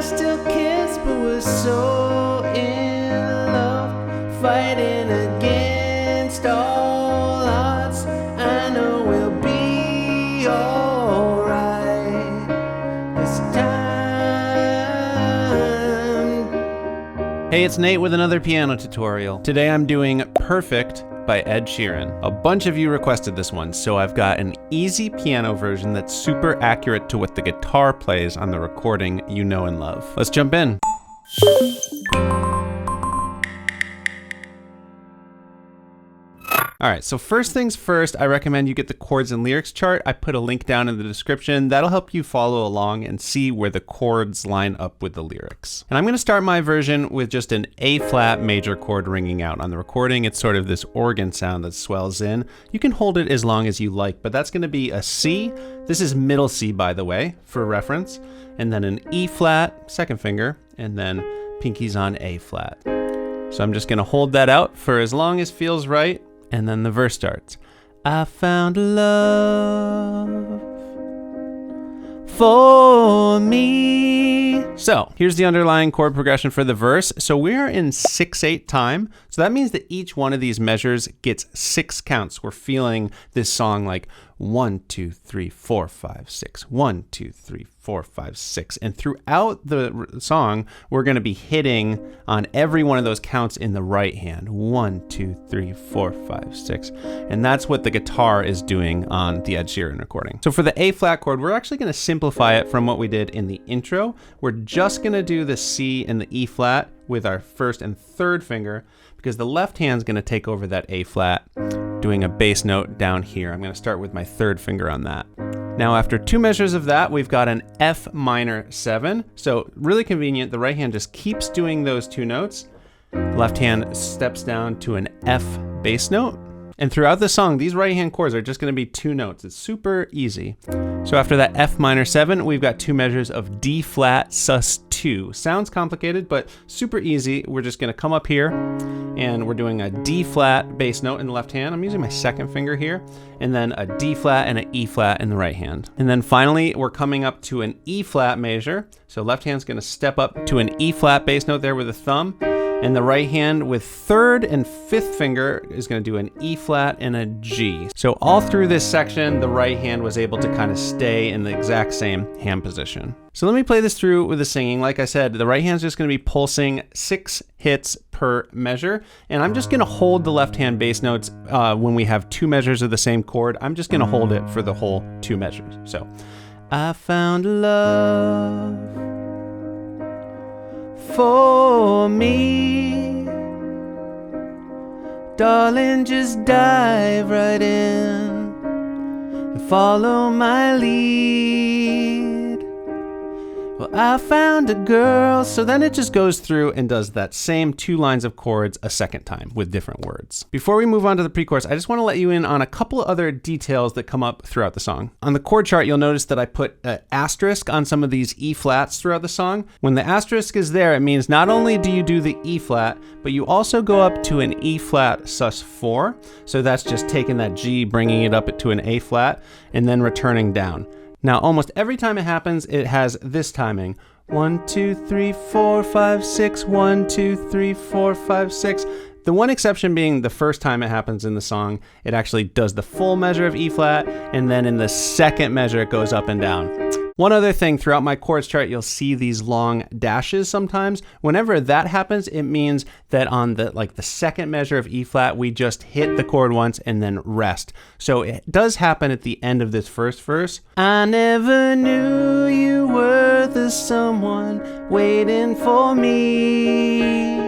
still kids, but we're so in love, fighting against all odds. I know we'll be alright this time. Hey, it's Nate with another piano tutorial. Today I'm doing Perfect by Ed Sheeran. A bunch of you requested this one, so I've got an easy piano version that's super accurate to what the guitar plays on the recording you know and love. Let's jump in. All right, so first things first, I recommend you get the chords and lyrics chart. I put a link down in the description. That'll help you follow along and see where the chords line up with the lyrics. And I'm gonna start my version with just an A flat major chord ringing out. On the recording, it's sort of this organ sound that swells in. You can hold it as long as you like, but that's gonna be a C. This is middle C, by the way, for reference. And then an E flat, second finger, and then pinky's on A flat. So I'm just gonna hold that out for as long as feels right. And then the verse starts. I found love for me. So here's the underlying chord progression for the verse. So we are in 6/8 time. So that means that each one of these measures gets 6 counts. We're feeling this song like 1, 2, 3, 4, 5, 6. 1, 2, 3, 4, 5, 6. And throughout the song, we're going to be hitting on every one of those counts in the right hand. 1, 2, 3, 4, 5, 6. And that's what the guitar is doing on the Ed Sheeran recording. So for the A flat chord, we're actually going to simplify it from what we did in the intro. We're just going to do the C and the E flat with our first and third finger, because the left hand's going to take over that A flat, doing a bass note down here. I'm going to start with my third finger on that. Now after 2 measures of that, we've got an F minor 7. So really convenient, the right hand just keeps doing those 2 notes. Left hand steps down to an F bass note. And throughout the song, these right hand chords are just going to be 2 notes. It's super easy. So after that F minor 7, we've got 2 measures of D flat sus 2. Sounds complicated, but super easy. We're just going to come up here and we're doing a D flat bass note in the left hand. I'm using my second finger here, and then a D flat and an E flat in the right hand. And then finally, we're coming up to an E flat measure. So left hand's going to step up to an E flat bass note there with a thumb. And the right hand with third and fifth finger is going to do an E flat and a G. So all through this section, the right hand was able to kind of stay in the exact same hand position. So let me play this through with the singing. Like I said, the right hand's just going to be pulsing 6 hits per measure. And I'm just going to hold the left hand bass notes when we have 2 measures of the same chord. I'm just going to hold it for the whole 2 measures. So I found love for me, darling, just dive right in and follow my lead. Well, I found a girl. So then it just goes through and does that same 2 lines of chords a second time with different words. Before we move on to the pre-chorus, I just want to let you in on a couple of other details that come up throughout the song. On the chord chart, you'll notice that I put an asterisk on some of these E flats throughout the song. When the asterisk is there, it means not only do you do the E flat, but you also go up to an E flat sus 4. So that's just taking that G, bringing it up to an A flat, and then returning down. Now, almost every time it happens, it has this timing. 1, 2, 3, 4, 5, 6. 1, 2, 3, 4, 5, 6. The one exception being the first time it happens in the song, it actually does the full measure of E flat, and then in the second measure, it goes up and down. One other thing, throughout my chords chart, you'll see these long dashes sometimes. Whenever that happens, it means that on the second measure of E flat, we just hit the chord once and then rest. So it does happen at the end of this first verse. I never knew you were the someone waiting for me.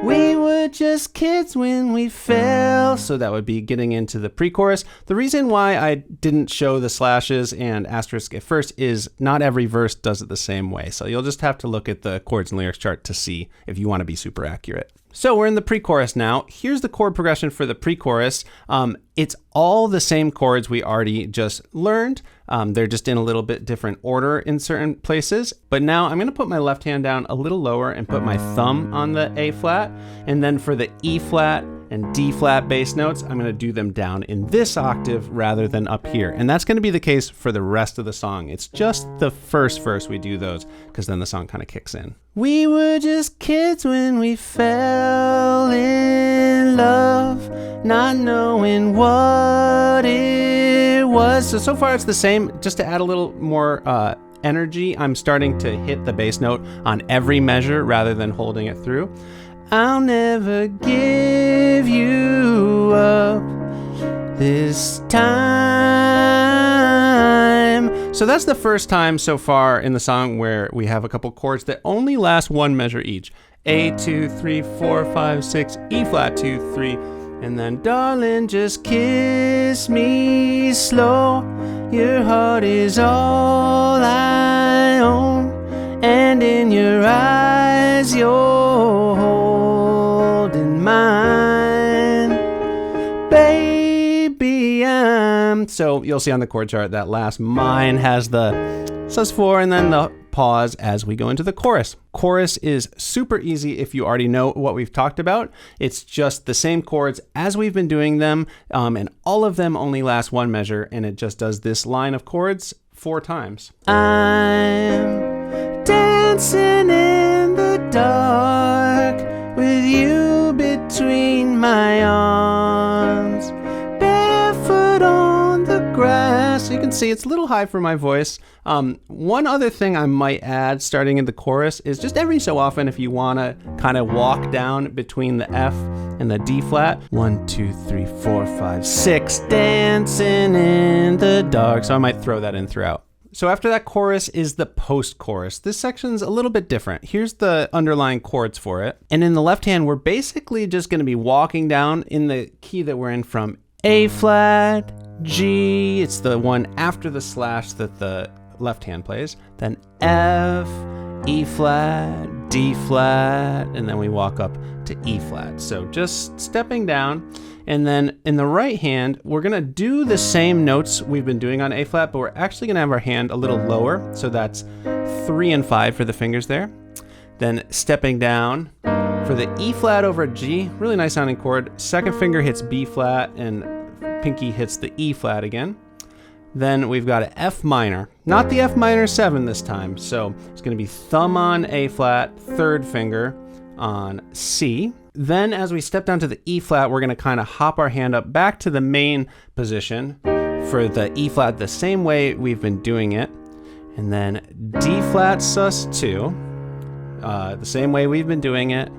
We were just kids when we fell. So that would be getting into the pre-chorus. The reason why I didn't show the slashes and asterisk at first is not every verse does it the same way. So you'll just have to look at the chords and lyrics chart to see if you want to be super accurate. So we're in the pre-chorus now. Here's the chord progression for the pre-chorus. It's all the same chords we already just learned. They're just in a little bit different order in certain places. But now I'm going to put my left hand down a little lower and put my thumb on the A flat. And then for the E flat and D flat bass notes, I'm going to do them down in this octave rather than up here. And that's going to be the case for the rest of the song. It's just the first verse we do those, because then the song kind of kicks in. We were just kids when we fell in love, not knowing what it was. So far it's the same. Just to add a little more energy, I'm starting to hit the bass note on every measure rather than holding it through. I'll never give you up this time. So that's the first time so far in the song where we have a couple chords that only last one measure each. A, 2, 3, 4, 5, 6, E flat, 2, 3, and then darling, just kiss me slow. Your heart is all I own, and in your eyes you're holding mine, baby. So you'll see on the chord chart that last mine has the sus4 and then the pause as we go into the chorus. Chorus is super easy if you already know what we've talked about. It's just the same chords as we've been doing them, and all of them only last one measure, and it just does this line of chords 4 times. I'm dancing in the dark with you between my arms, barefoot on the grass. So you can see it's a little high for my voice. One other thing I might add starting in the chorus is just every so often, if you want to kind of walk down between the F and the D flat, 1, 2, 3, 4, 5, 6, dancing in the dark. So I might throw that in throughout. So after that chorus is the post-chorus. This section's a little bit different. Here's the underlying chords for it. And in the left hand, we're basically just going to be walking down in the key that we're in from A flat, G, it's the one after the slash that the left hand plays, then F, E flat, D flat, and then we walk up to E flat. So just stepping down. And then in the right hand, we're gonna do the same notes we've been doing on A flat, but we're actually gonna have our hand a little lower. So that's 3 and 5 for the fingers there. Then stepping down for the E flat over G, really nice sounding chord. Second finger hits B flat and pinky hits the E flat again. Then we've got an F minor, not the F minor 7 this time. So it's gonna be thumb on A flat, third finger on C. Then as we step down to the E flat, we're gonna kind of hop our hand up back to the main position for the E flat the same way we've been doing it. And then D flat sus2, the same way we've been doing it,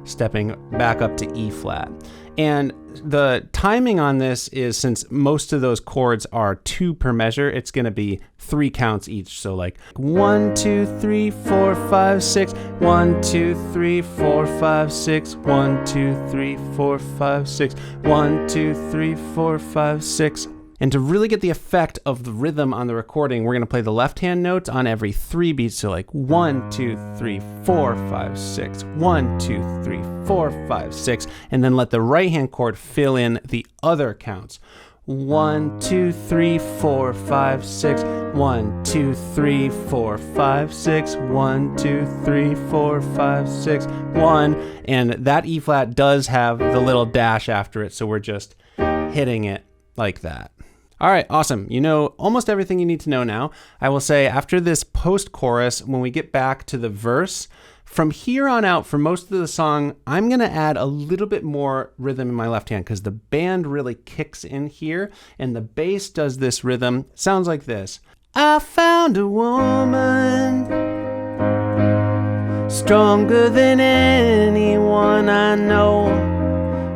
stepping back up to E flat. And the timing on this is, since most of those chords are 2 per measure, it's going to be 3 counts each. So like 1, 2, 3, 4, 5, 6, 1, 2, 3, 4, 5, 6, 1, 2, 3, 4, 5, 6, 1, 2, 3, 4, 5, 6. And to really get the effect of the rhythm on the recording, we're going to play the left hand notes on every 3 beats. So like 1, 2, 3, 4, 5, 6, 1, 2, 3, 4, 5, 6, and then let the right hand chord fill in the other counts. 1, 2, 3, 4, 5, 6, 1, 2, 3, 4, 5, 6, 1, 2, 3, 4, 5, 6, 1. And that E flat does have the little dash after it, so we're just hitting it like that. All right, awesome. You know almost everything you need to know now. I will say after this post-chorus, when we get back to the verse, from here on out, for most of the song, I'm going to add a little bit more rhythm in my left hand because the band really kicks in here and the bass does this rhythm. It sounds like this. I found a woman stronger than anyone I know.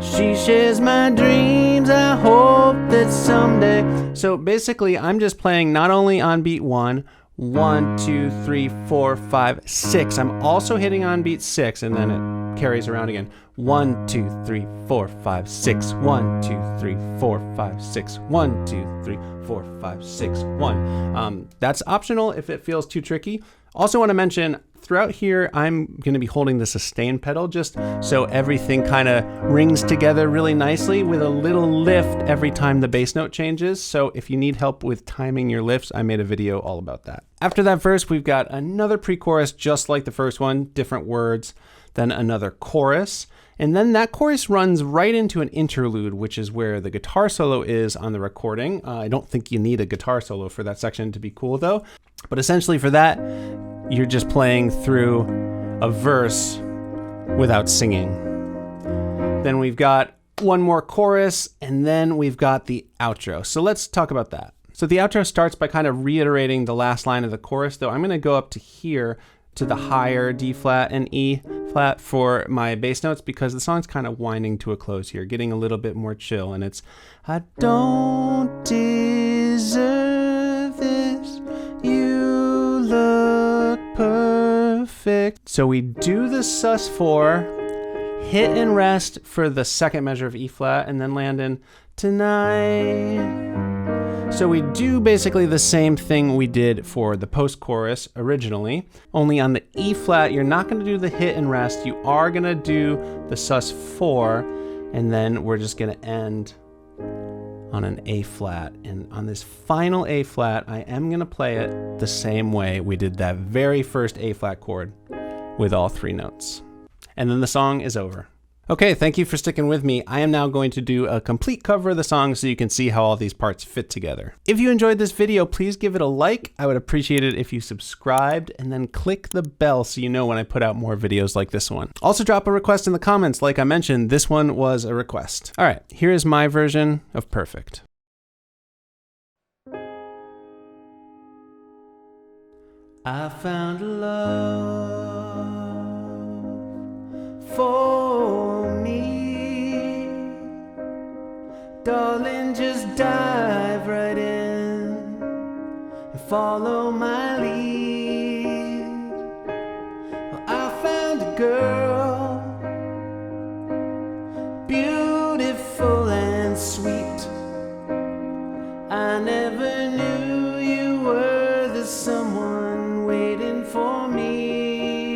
She shares my dreams, I hope that someday. So basically, I'm just playing not only on beat 1, 1, 2, 3, 4, 5, 6. I'm also hitting on beat 6, and then it carries around again. 1, 2, 3, 4, 5, 6. 1, 2, 3, 4, 5, 6. 1, 2, 3, 4, 5, 6, 1. That's optional if it feels too tricky. Also want to mention throughout here, I'm going to be holding the sustain pedal just so everything kind of rings together really nicely with a little lift every time the bass note changes. So if you need help with timing your lifts, I made a video all about that. After that verse, we've got another pre-chorus just like the first one, different words, then another chorus. And then that chorus runs right into an interlude, which is where the guitar solo is on the recording. I don't think you need a guitar solo for that section to be cool though. But essentially for that, you're just playing through a verse without singing. Then we've got one more chorus, and then we've got the outro. So let's talk about that. So the outro starts by kind of reiterating the last line of the chorus, though I'm going to go up to here to the higher D flat and E flat for my bass notes because the song's kind of winding to a close here, getting a little bit more chill. And it's, I don't deserve this, you look perfect. So we do the sus4, hit and rest for the second measure of E flat, and then land in tonight. So we do basically the same thing we did for the post-chorus originally, only on the E flat, you're not going to do the hit and rest. You are going to do the sus4, and then we're just going to end on an A flat. And on this final A flat, I am going to play it the same way we did that very first A flat chord with all three notes. And then the song is over. Okay, thank you for sticking with me. I am now going to do a complete cover of the song so you can see how all these parts fit together. If you enjoyed this video, please give it a like. I would appreciate it if you subscribed and then click the bell so you know when I put out more videos like this one. Also drop a request in the comments. Like I mentioned, this one was a request. All right, here is my version of Perfect. I found love for me, darling, just dive right in and follow my lead. Well, I found a girl, beautiful and sweet. I never knew you were the someone waiting for me,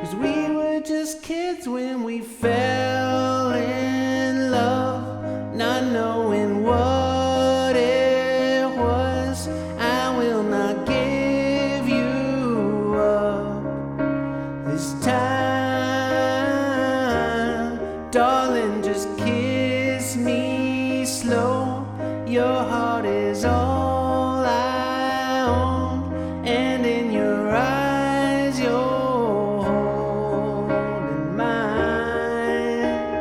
'cause we were just kids when we fell in love, not knowing what it was. I will not give you up this time, darling, just kiss me slow. Your heart is all I own, and in your eyes you're holding mine.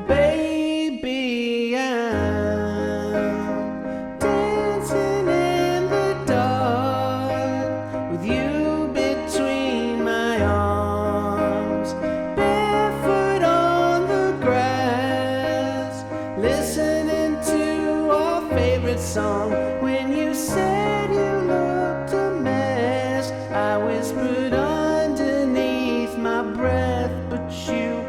Baby, I'm dancing in the dark with you between my arms, barefoot on the grass, listening to our favorite song. When you said you looked a mess, I whispered underneath my breath, but you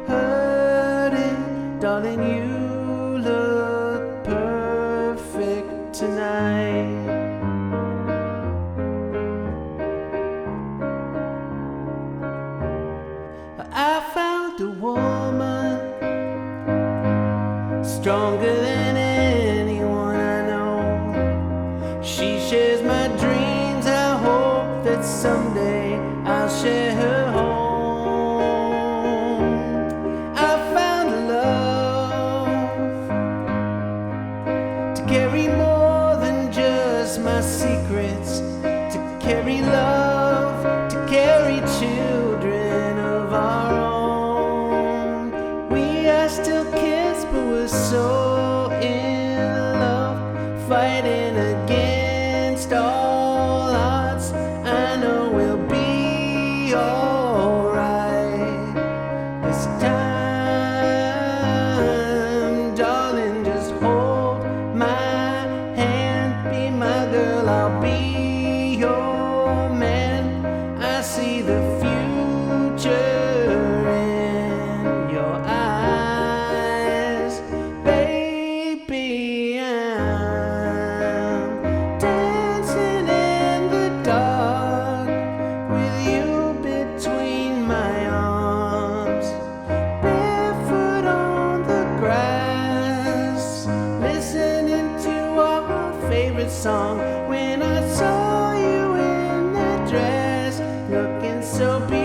heard it, darling, you look perfect tonight. I found a woman stronger than anyone I know. She shares my dreams. I hope that someday I'll share her home. I found a love to carry more than just my secrets, to carry love, to carry children of our own. We are still kids, but we're so in love, fighting against all odds. I know we'll be alright this time, darling, just hold my hand, be my girl, I'll be your man. I see the future in your eyes, baby. I'm dancing in the dark with you so be